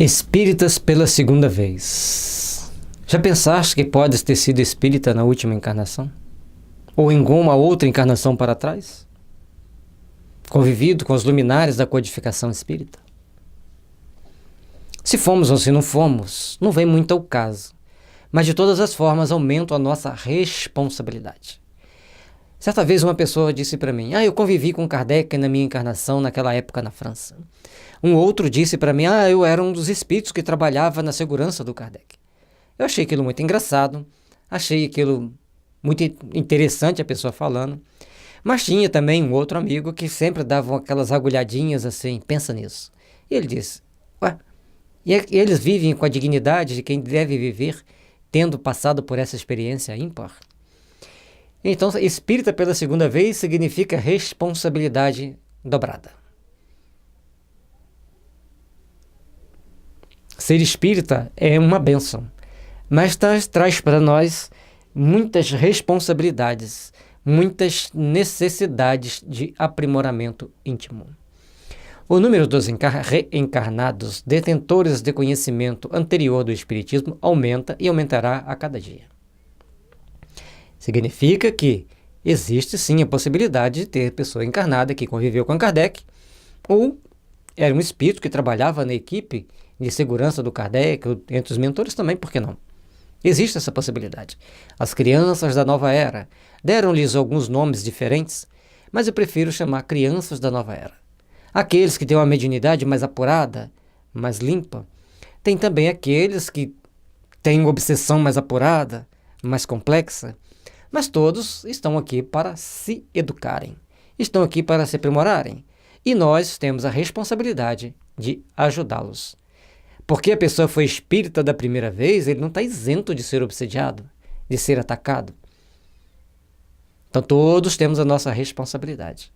Espíritas pela segunda vez. Já pensaste que podes ter sido espírita na última encarnação? Ou em alguma outra encarnação para trás? Convivido com os luminares da codificação espírita? Se fomos ou se não fomos, não vem muito ao caso. Mas de todas as formas aumenta a nossa responsabilidade. Certa vez uma pessoa disse para mim: eu convivi com Kardec na minha encarnação naquela época na França. Um outro disse para mim: eu era um dos espíritos que trabalhava na segurança do Kardec. Eu achei aquilo muito engraçado, achei aquilo muito interessante a pessoa falando, mas tinha também um outro amigo que sempre dava aquelas agulhadinhas assim: pensa nisso. E ele disse: e eles vivem com a dignidade de quem deve viver tendo passado por essa experiência ímpar? Então, espírita pela segunda vez significa responsabilidade dobrada. Ser espírita é uma bênção, mas traz para nós muitas responsabilidades, muitas necessidades de aprimoramento íntimo. O número dos reencarnados detentores de conhecimento anterior do espiritismo aumenta e aumentará a cada dia. Significa que existe sim a possibilidade de ter pessoa encarnada que conviveu com Kardec, ou era um espírito que trabalhava na equipe de segurança do Kardec, ou entre os mentores também, por que não? Existe essa possibilidade. As crianças da nova era deram-lhes alguns nomes diferentes, mas eu prefiro chamar crianças da nova era. Aqueles que têm uma mediunidade mais apurada, mais limpa. Tem também aqueles que têm uma obsessão mais apurada, mais complexa. Mas todos estão aqui para se educarem, estão aqui para se aprimorarem. E nós temos a responsabilidade de ajudá-los. Porque a pessoa foi espírita da primeira vez, ele não está isento de ser obsediado, de ser atacado. Então todos temos a nossa responsabilidade.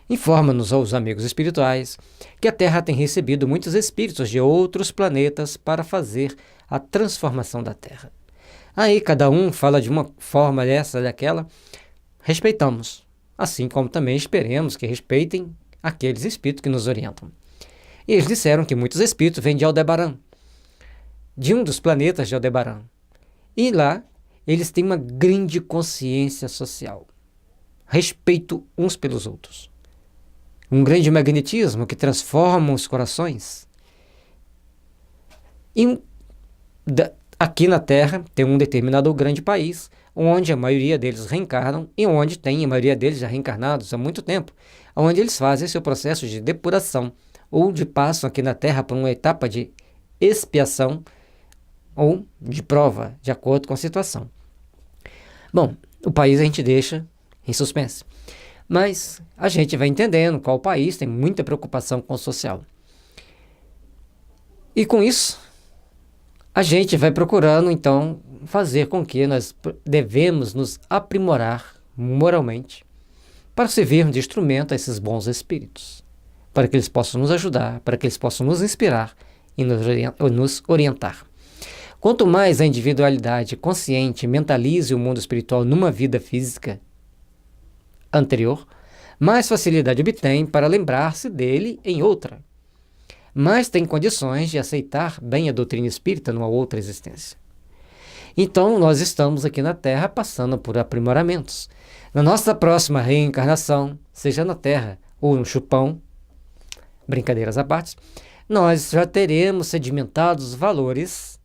Informa-nos aos amigos espirituais que a Terra tem recebido muitos espíritos de outros planetas para fazer a transformação da Terra. Aí cada um fala de uma forma dessa, daquela. Respeitamos, assim como também esperemos que respeitem aqueles espíritos que nos orientam. E eles disseram que muitos espíritos vêm de Aldebaran, de um dos planetas de Aldebaran. E lá eles têm uma grande consciência social, respeito uns pelos outros. Um grande magnetismo que transforma os corações. Aqui na Terra tem um determinado grande país, onde a maioria deles reencarnam e onde tem a maioria deles já reencarnados há muito tempo, onde eles fazem seu processo de depuração ou de passam aqui na Terra por uma etapa de expiação ou de prova, de acordo com a situação. Bom, o país a gente deixa em suspense, mas a gente vai entendendo qual país tem muita preocupação com o social. E com isso, a gente vai procurando, então, fazer com que nós devemos nos aprimorar moralmente para servirmos de instrumento a esses bons espíritos, para que eles possam nos ajudar, para que eles possam nos inspirar e nos orientar. Quanto mais a individualidade consciente mentalize o mundo espiritual numa vida física anterior, mais facilidade obtém para lembrar-se dele em outra. Mas tem condições de aceitar bem a doutrina espírita numa outra existência. Então, nós estamos aqui na Terra passando por aprimoramentos. Na nossa próxima reencarnação, seja na Terra ou no chupão, brincadeiras à parte, nós já teremos sedimentados valores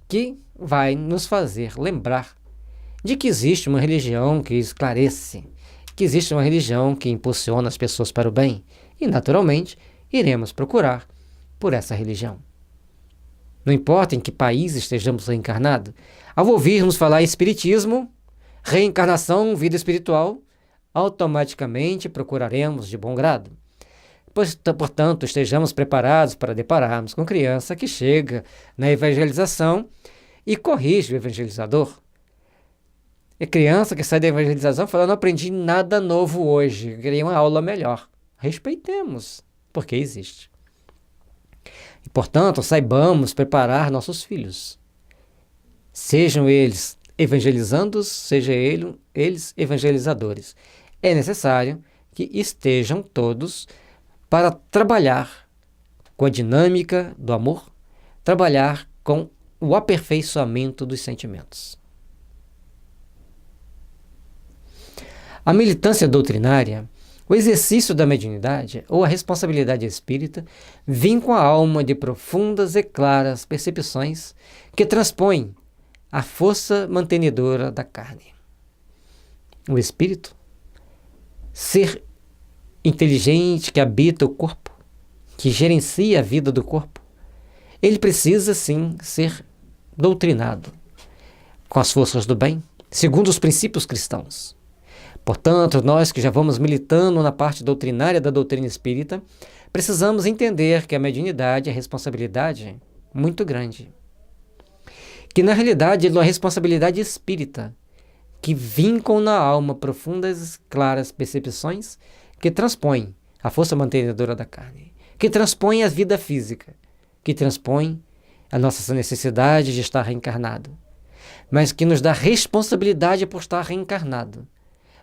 que vai nos fazer lembrar de que existe uma religião que esclarece, que existe uma religião que impulsiona as pessoas para o bem e, naturalmente, iremos procurar por essa religião. Não importa em que país estejamos reencarnados, ao ouvirmos falar em espiritismo, reencarnação, vida espiritual, automaticamente procuraremos de bom grado. Portanto, estejamos preparados para depararmos com criança que chega na evangelização e corrige o evangelizador. É criança que sai da evangelização falando: não aprendi nada novo hoje, queria uma aula melhor. Respeitemos, porque existe. E, portanto, saibamos preparar nossos filhos. Sejam eles evangelizandos, sejam eles evangelizadores. É necessário que estejam todos para trabalhar com a dinâmica do amor, trabalhar com o aperfeiçoamento dos sentimentos. A militância doutrinária, o exercício da mediunidade ou a responsabilidade espírita vem com a alma de profundas e claras percepções que transpõem a força mantenedora da carne. O espírito, ser inteligente que habita o corpo, que gerencia a vida do corpo, ele precisa sim ser doutrinado com as forças do bem, segundo os princípios cristãos. Portanto, nós que já vamos militando na parte doutrinária da doutrina espírita, precisamos entender que a mediunidade é responsabilidade muito grande. Que na realidade é uma responsabilidade espírita, que vincam na alma profundas e claras percepções que transpõem a força mantenedora da carne, que transpõem a vida física, que transpõem a nossa necessidade de estar reencarnado, mas que nos dá responsabilidade por estar reencarnado,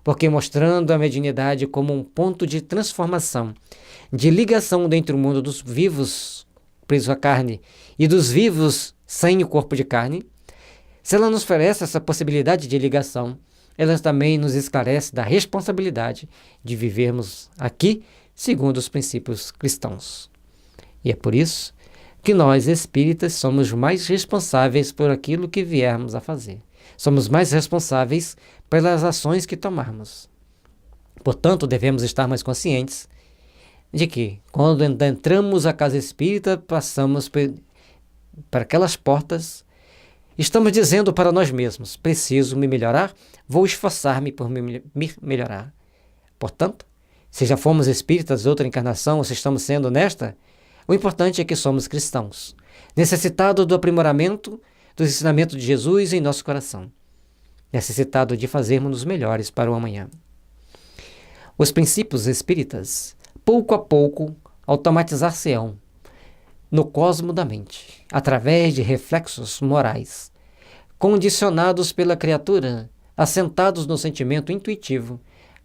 porque mostrando a mediunidade como um ponto de transformação, de ligação entre o mundo dos vivos presos à carne e dos vivos sem o corpo de carne, se ela nos oferece essa possibilidade de ligação, ela também nos esclarece da responsabilidade de vivermos aqui segundo os princípios cristãos. E é por isso que nós, espíritas, somos mais responsáveis por aquilo que viermos a fazer. Somos mais responsáveis pelas ações que tomarmos. Portanto, devemos estar mais conscientes de que, quando entramos à casa espírita, passamos por aquelas portas, estamos dizendo para nós mesmos: preciso me melhorar, vou esforçar-me por me melhorar. Portanto, se já fomos espíritas de outra encarnação ou se estamos sendo nesta, o importante é que somos cristãos, necessitados do aprimoramento do ensinamento de Jesus em nosso coração, necessitado de fazermos-nos melhores para o amanhã. Os princípios espíritas, pouco a pouco, automatizar-se-ão no cosmo da mente, através de reflexos morais, condicionados pela criatura, assentados no sentimento intuitivo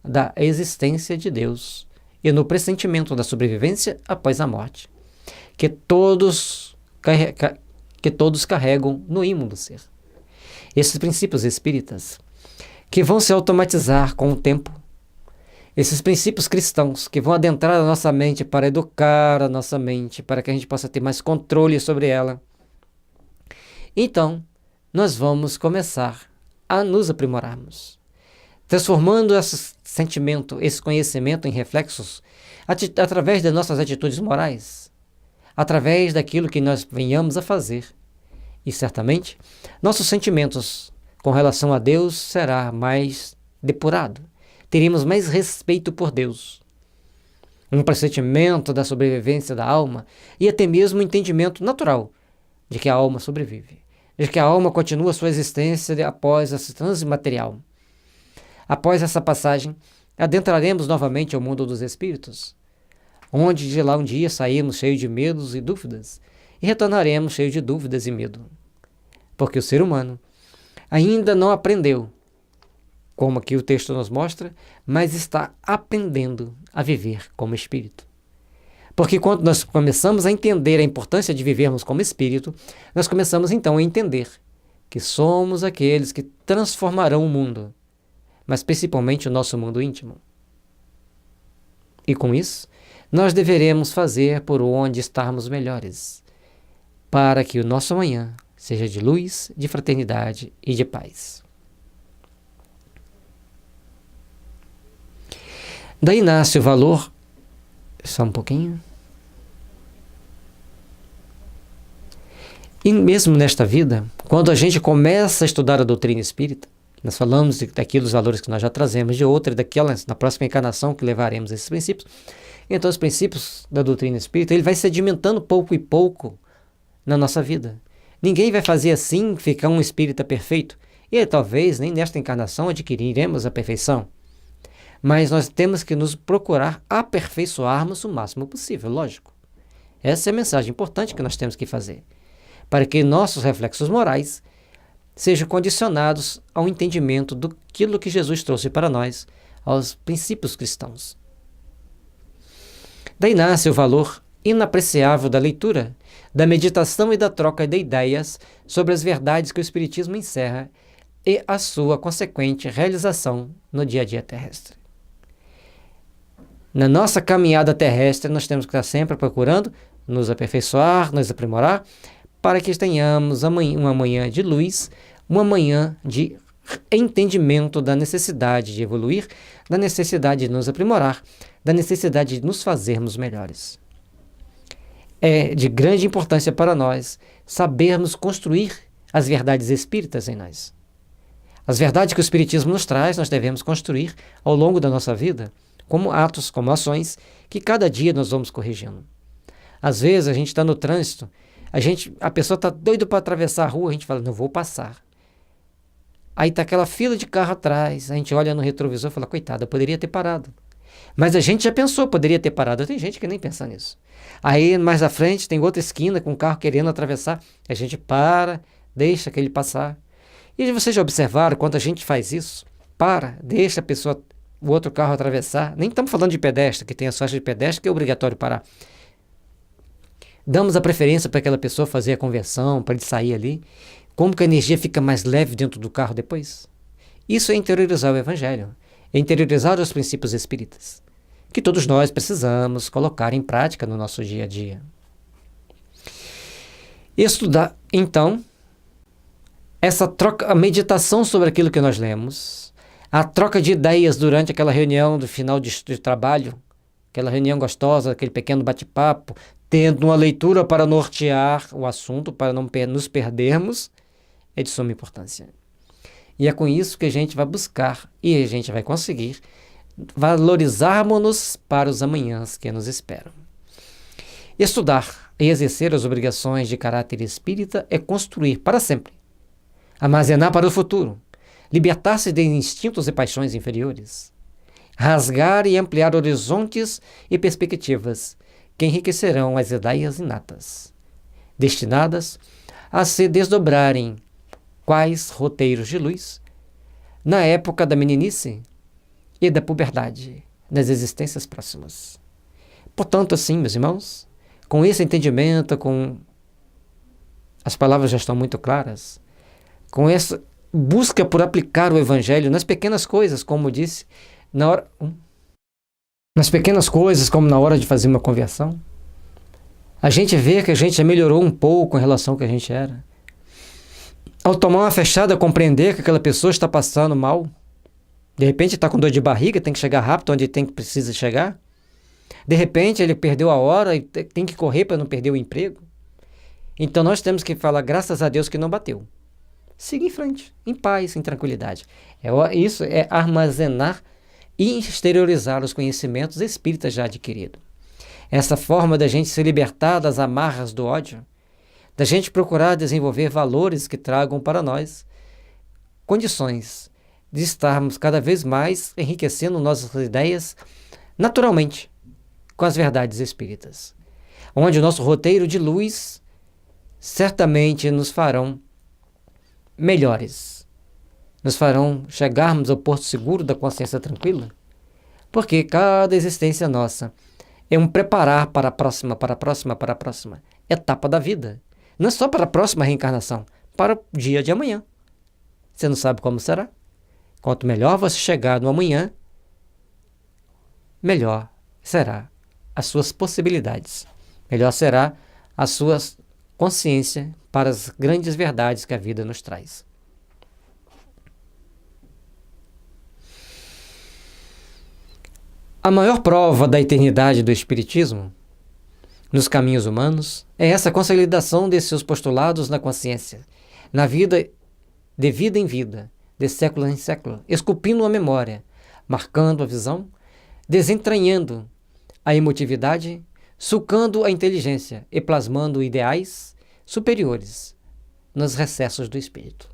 da existência de Deus e no pressentimento da sobrevivência após a morte, que todos carregam no ímã do ser. Esses princípios espíritas, que vão se automatizar com o tempo, esses princípios cristãos que vão adentrar a nossa mente para educar a nossa mente, para que a gente possa ter mais controle sobre ela. Então, nós vamos começar a nos aprimorarmos, transformando esse sentimento, esse conhecimento em reflexos através das nossas atitudes morais, através daquilo que nós venhamos a fazer. E certamente, nossos sentimentos com relação a Deus será mais depurado. Teremos mais respeito por Deus, um pressentimento da sobrevivência da alma e até mesmo um entendimento natural de que a alma sobrevive, de que a alma continua sua existência após esse transe material. Após essa passagem, adentraremos novamente ao mundo dos espíritos, onde de lá um dia saímos cheios de medos e dúvidas, e retornaremos cheios de dúvidas e medo. Porque o ser humano ainda não aprendeu, como aqui o texto nos mostra, mas está aprendendo a viver como espírito. Porque quando nós começamos a entender a importância de vivermos como espírito, nós começamos então a entender que somos aqueles que transformarão o mundo, mas principalmente o nosso mundo íntimo. E com isso, nós deveremos fazer por onde estarmos melhores, para que o nosso amanhã seja de luz, de fraternidade e de paz. Daí nasce o valor, só um pouquinho, e mesmo nesta vida, quando a gente começa a estudar a doutrina espírita, nós falamos daquilo, os valores que nós já trazemos de outra, e daquela, na próxima encarnação que levaremos esses princípios. Então os princípios da doutrina espírita, ele vai sedimentando pouco e pouco na nossa vida. Ninguém vai fazer assim, ficar um espírita perfeito, e talvez nem nesta encarnação adquiriremos a perfeição. Mas nós temos que nos procurar aperfeiçoarmos o máximo possível, lógico. Essa é a mensagem importante que nós temos que fazer, para que nossos reflexos morais sejam condicionados ao entendimento daquilo que Jesus trouxe para nós, aos princípios cristãos. Daí nasce o valor inapreciável da leitura, da meditação e da troca de ideias sobre as verdades que o Espiritismo encerra e a sua consequente realização no dia a dia terrestre. Na nossa caminhada terrestre, nós temos que estar sempre procurando nos aperfeiçoar, nos aprimorar, para que tenhamos uma manhã de luz, uma manhã de entendimento da necessidade de evoluir, da necessidade de nos aprimorar, da necessidade de nos fazermos melhores. É de grande importância para nós sabermos construir as verdades espíritas em nós. As verdades que o Espiritismo nos traz, nós devemos construir ao longo da nossa vida, como atos, como ações, que cada dia nós vamos corrigindo. Às vezes a gente está no trânsito, a pessoa está doida para atravessar a rua, a gente fala, não vou passar. Aí está aquela fila de carro atrás, a gente olha no retrovisor e fala, coitada, eu poderia ter parado. Mas a gente já pensou, poderia ter parado. Tem gente que nem pensa nisso. Aí mais à frente tem outra esquina com um carro querendo atravessar, a gente para, deixa aquele passar. E vocês já observaram quando a gente faz isso? Para, deixa a pessoa, o outro carro atravessar. Nem estamos falando de pedestre, que tem a faixa de pedestre que é obrigatório parar. Damos a preferência para aquela pessoa fazer a conversão, para ele sair ali. Como que a energia fica mais leve dentro do carro depois? Isso é interiorizar o Evangelho, é interiorizar os princípios espíritas, que todos nós precisamos colocar em prática no nosso dia a dia. Estudar, então, essa troca, a meditação sobre aquilo que nós lemos, a troca de ideias durante aquela reunião do final de trabalho, aquela reunião gostosa, aquele pequeno bate-papo, tendo uma leitura para nortear o assunto, para não nos perdermos, é de suma importância. E é com isso que a gente vai buscar e a gente vai conseguir valorizarmos-nos para os amanhãs que nos esperam. Estudar e exercer as obrigações de caráter espírita é construir para sempre, armazenar para o futuro, libertar-se de instintos e paixões inferiores, rasgar e ampliar horizontes e perspectivas que enriquecerão as ideias inatas, destinadas a se desdobrarem quais roteiros de luz na época da meninice e da puberdade, nas existências próximas. Portanto, assim, meus irmãos, com esse entendimento, com as palavras já estão muito claras, com essa busca por aplicar o Evangelho nas pequenas coisas, como disse, nas pequenas coisas, como na hora de fazer uma conversão, a gente vê que a gente já melhorou um pouco em relação ao que a gente era. Ao tomar uma fechada, compreender que aquela pessoa está passando mal, de repente está com dor de barriga, tem que chegar rápido onde precisa chegar. De repente ele perdeu a hora e tem que correr para não perder o emprego. Então nós temos que falar, graças a Deus que não bateu. Siga em frente, em paz, em tranquilidade. Isso é armazenar e exteriorizar os conhecimentos espíritas já adquiridos. Essa forma da gente se libertar das amarras do ódio, da gente procurar desenvolver valores que tragam para nós condições de estarmos cada vez mais enriquecendo nossas ideias naturalmente com as verdades espíritas, onde o nosso roteiro de luz certamente nos farão melhores, nos farão chegarmos ao porto seguro da consciência tranquila, porque cada existência nossa é um preparar para a próxima etapa da vida. Não é só para a próxima reencarnação, para o dia de amanhã. Você não sabe como será? Quanto melhor você chegar no amanhã, melhor será as suas possibilidades. Melhor será a sua consciência para as grandes verdades que a vida nos traz. A maior prova da eternidade do Espiritismo nos caminhos humanos é essa consolidação de seus postulados na consciência, na vida, de vida em vida, de século em século, esculpindo a memória, marcando a visão, desentranhando a emotividade, sulcando a inteligência e plasmando ideais superiores nos recessos do espírito.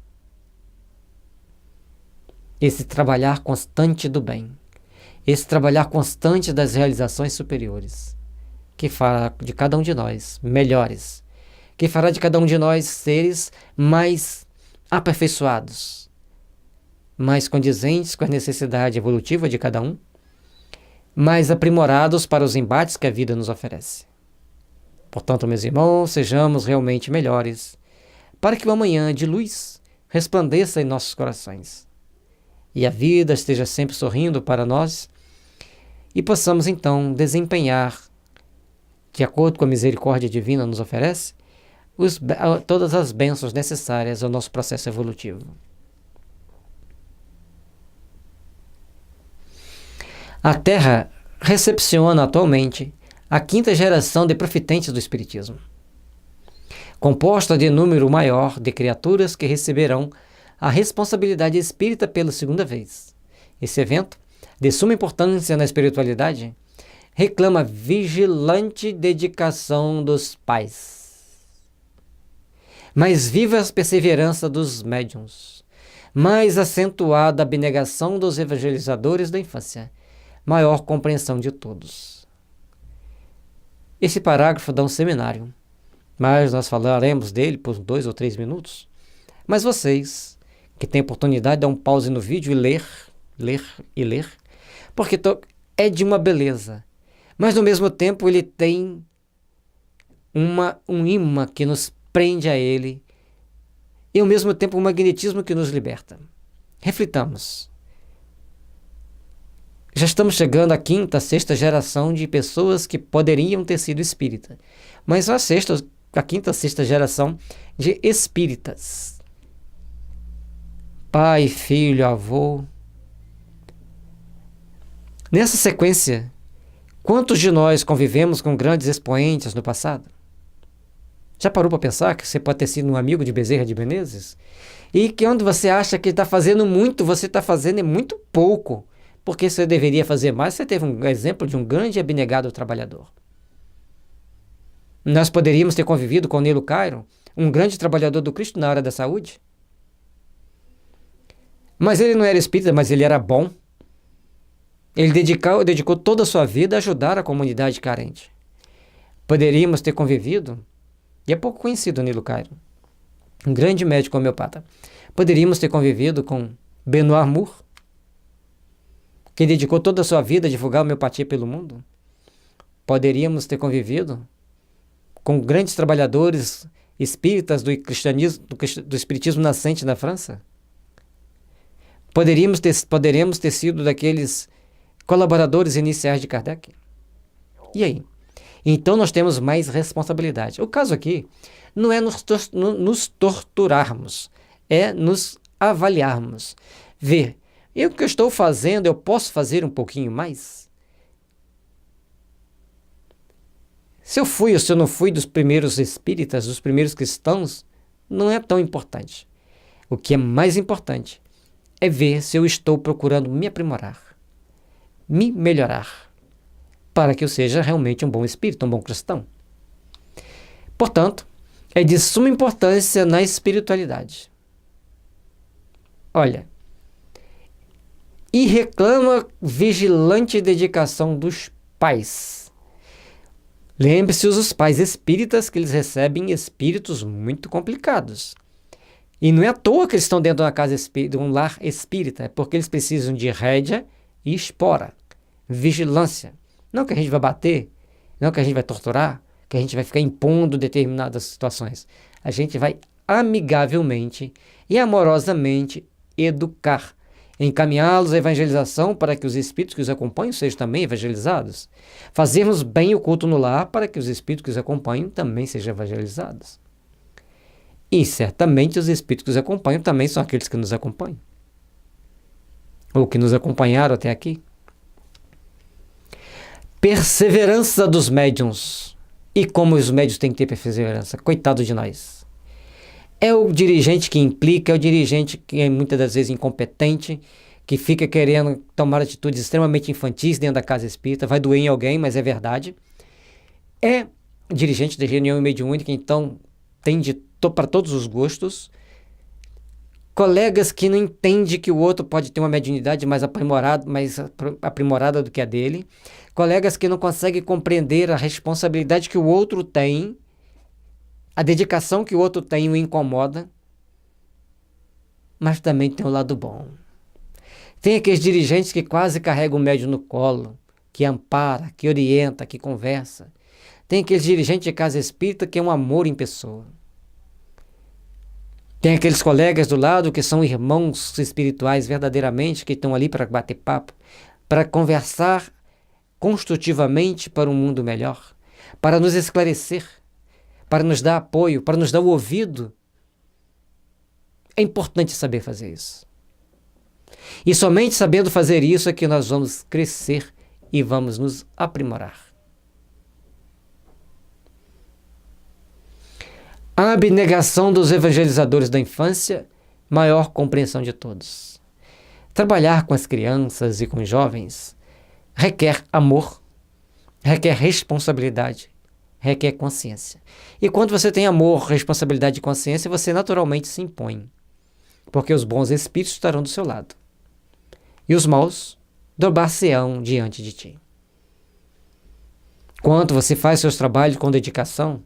Esse trabalhar constante do bem, esse trabalhar constante das realizações superiores, que fará de cada um de nós melhores, que fará de cada um de nós seres mais aperfeiçoados, mais condizentes com a necessidade evolutiva de cada um, mais aprimorados para os embates que a vida nos oferece. Portanto, meus irmãos, sejamos realmente melhores, para que o amanhã de luz resplandeça em nossos corações e a vida esteja sempre sorrindo para nós e possamos então desempenhar, de acordo com a misericórdia divina nos oferece, todas as bênçãos necessárias ao nosso processo evolutivo. A Terra recepciona atualmente a quinta geração de profitentes do Espiritismo, composta de número maior de criaturas que receberão a responsabilidade espírita pela segunda vez. Esse evento, de suma importância na espiritualidade, reclama vigilante dedicação dos pais, mais viva a perseverança dos médiuns, mais acentuada a abnegação dos evangelizadores da infância, maior compreensão de todos. Esse parágrafo dá um seminário, mas nós falaremos dele por 2 ou 3 minutos. Mas vocês, que têm oportunidade, dá um pause no vídeo e ler, porque é de uma beleza. Mas, ao mesmo tempo, ele tem um imã que nos prende a ele e, ao mesmo tempo, um magnetismo que nos liberta. Reflitamos. Já estamos chegando à quinta, sexta geração de pessoas que poderiam ter sido espírita, mas a quinta, sexta geração de espíritas. Pai, filho, avô. Nessa sequência, quantos de nós convivemos com grandes expoentes no passado? Já parou para pensar que você pode ter sido um amigo de Bezerra de Menezes? E que onde você acha que está fazendo muito, você está fazendo muito pouco. Porque você deveria fazer mais, você teve um exemplo de um grande e abnegado trabalhador. Nós poderíamos ter convivido com Nilo Cairo, um grande trabalhador do Cristo na área da saúde. Mas ele não era espírita, mas ele era bom. Ele dedicou toda a sua vida a ajudar a comunidade carente. Poderíamos ter convivido, e é pouco conhecido Nilo Cairo, um grande médico homeopata. Poderíamos ter convivido com Benoît Moore, que dedicou toda a sua vida a divulgar a homeopatia pelo mundo. Poderíamos ter convivido com grandes trabalhadores espíritas do cristianismo, do espiritismo nascente na França. Poderíamos ter sido daqueles colaboradores iniciais de Kardec. E aí? Então nós temos mais responsabilidade. O caso aqui não é nos torturarmos, é nos avaliarmos. Ver, e o que eu estou fazendo, eu posso fazer um pouquinho mais? Se eu fui ou se eu não fui dos primeiros espíritas, dos primeiros cristãos, não é tão importante. O que é mais importante é ver se eu estou procurando me aprimorar, me melhorar, para que eu seja realmente um bom espírito, um bom cristão. Portanto, é de suma importância na espiritualidade. Olha, e reclama vigilante dedicação dos pais. Lembre-se os pais espíritas que eles recebem espíritos muito complicados. E não é à toa que eles estão dentro de um lar espírita, é porque eles precisam de rédea e espora, vigilância. Não que a gente vai bater, não que a gente vai torturar, que a gente vai ficar impondo determinadas situações. A gente vai amigavelmente e amorosamente educar, encaminhá-los à evangelização para que os espíritos que os acompanham sejam também evangelizados. Fazermos bem o culto no lar para que os espíritos que os acompanham também sejam evangelizados. E certamente os espíritos que os acompanham também são aqueles que nos acompanham, ou que nos acompanharam até aqui. Perseverança dos médiuns. E como os médiuns têm que ter perseverança? Coitado de nós. É o dirigente que implica, é o dirigente que é muitas das vezes incompetente, que fica querendo tomar atitudes extremamente infantis dentro da casa espírita, vai doer em alguém, mas é verdade. É dirigente de reunião mediúnica, então tem para todos os gostos. Colegas que não entendem que o outro pode ter uma mediunidade mais aprimorada do que a dele. Colegas que não conseguem compreender a responsabilidade que o outro tem, a dedicação que o outro tem o incomoda. Mas também tem o lado bom. Tem aqueles dirigentes que quase carregam o médium no colo, que ampara, que orienta, que conversa. Tem aquele dirigente de casa espírita que é um amor em pessoa. Tem aqueles colegas do lado que são irmãos espirituais verdadeiramente, que estão ali para bater papo, para conversar construtivamente para um mundo melhor, para nos esclarecer, para nos dar apoio, para nos dar o ouvido. É importante saber fazer isso. E somente sabendo fazer isso é que nós vamos crescer e vamos nos aprimorar. A abnegação dos evangelizadores da infância, maior compreensão de todos. Trabalhar com as crianças e com os jovens requer amor, requer responsabilidade, requer consciência. E quando você tem amor, responsabilidade e consciência, você naturalmente se impõe, porque os bons espíritos estarão do seu lado e os maus dobrar-se-ão diante de ti. Quando você faz seus trabalhos com dedicação,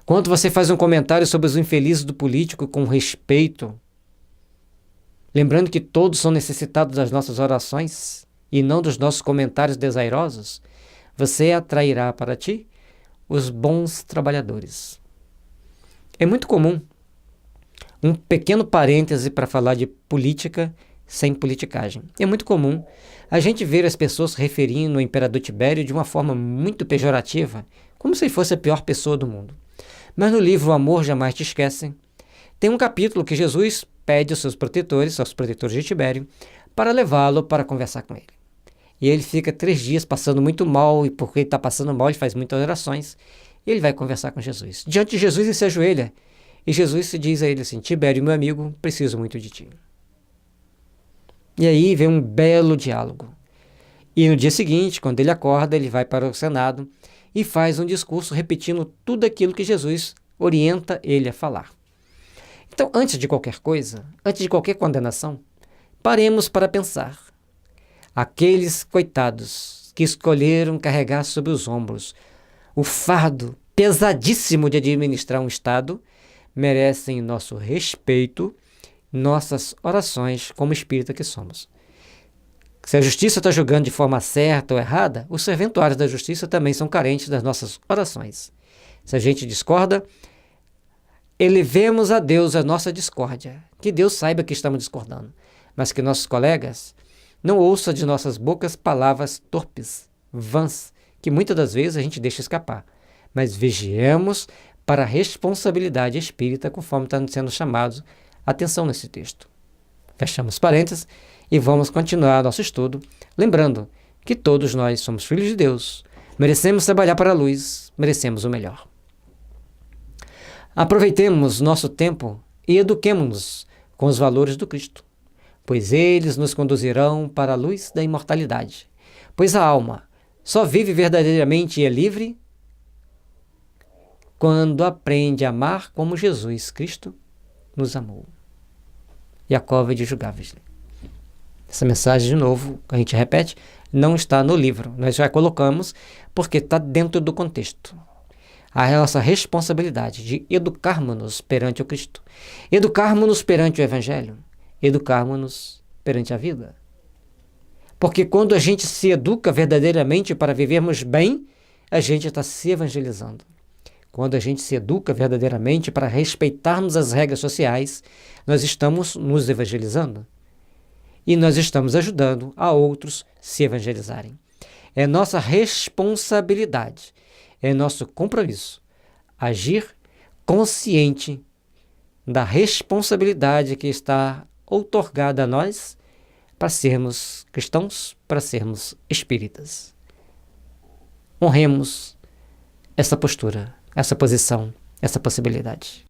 quando você faz um comentário sobre os infelizes do político com respeito, lembrando que todos são necessitados das nossas orações e não dos nossos comentários desairosos, você atrairá para ti os bons trabalhadores. É muito comum, um pequeno parêntese para falar de política sem politicagem. É muito comum a gente ver as pessoas se referindo ao imperador Tibério de uma forma muito pejorativa, como se ele fosse a pior pessoa do mundo. Mas no livro O Amor Jamais Te Esquecem, tem um capítulo que Jesus pede aos seus protetores de Tibério, para levá-lo para conversar com ele. E ele fica 3 dias passando muito mal, e porque ele está passando mal, ele faz muitas orações, e ele vai conversar com Jesus. Diante de Jesus, ele se ajoelha, e Jesus se diz a ele assim: Tibério, meu amigo, preciso muito de ti. E aí vem um belo diálogo. E no dia seguinte, quando ele acorda, ele vai para o Senado e faz um discurso repetindo tudo aquilo que Jesus orienta ele a falar. Então, antes de qualquer coisa, antes de qualquer condenação, paremos para pensar. Aqueles coitados que escolheram carregar sobre os ombros o fardo pesadíssimo de administrar um Estado merecem nosso respeito, nossas orações como espírita que somos. Se a justiça está julgando de forma certa ou errada, os serventuários da justiça também são carentes das nossas orações. Se a gente discorda, elevemos a Deus a nossa discórdia. Que Deus saiba que estamos discordando, mas que nossos colegas não ouçam de nossas bocas palavras torpes, vãs, que muitas das vezes a gente deixa escapar. Mas vigiemos para a responsabilidade espírita, conforme está sendo chamado a atenção nesse texto. Fechamos parênteses e vamos continuar nosso estudo, lembrando que todos nós somos filhos de Deus, merecemos trabalhar para a luz, merecemos o melhor. Aproveitemos nosso tempo e eduquemo-nos com os valores do Cristo, pois eles nos conduzirão para a luz da imortalidade. Pois a alma só vive verdadeiramente e é livre quando aprende a amar como Jesus Cristo nos amou. Jacob de Jugáveis. Essa mensagem, de novo, a gente repete, não está no livro. Nós já colocamos porque está dentro do contexto. A nossa responsabilidade de educarmos-nos perante o Cristo, educarmos-nos perante o Evangelho, educarmos-nos perante a vida. Porque quando a gente se educa verdadeiramente para vivermos bem, a gente está se evangelizando. Quando a gente se educa verdadeiramente para respeitarmos as regras sociais, nós estamos nos evangelizando. E nós estamos ajudando a outros se evangelizarem. É nossa responsabilidade, é nosso compromisso agir consciente da responsabilidade que está outorgada a nós para sermos cristãos, para sermos espíritas. Honremos essa postura, essa posição, essa possibilidade.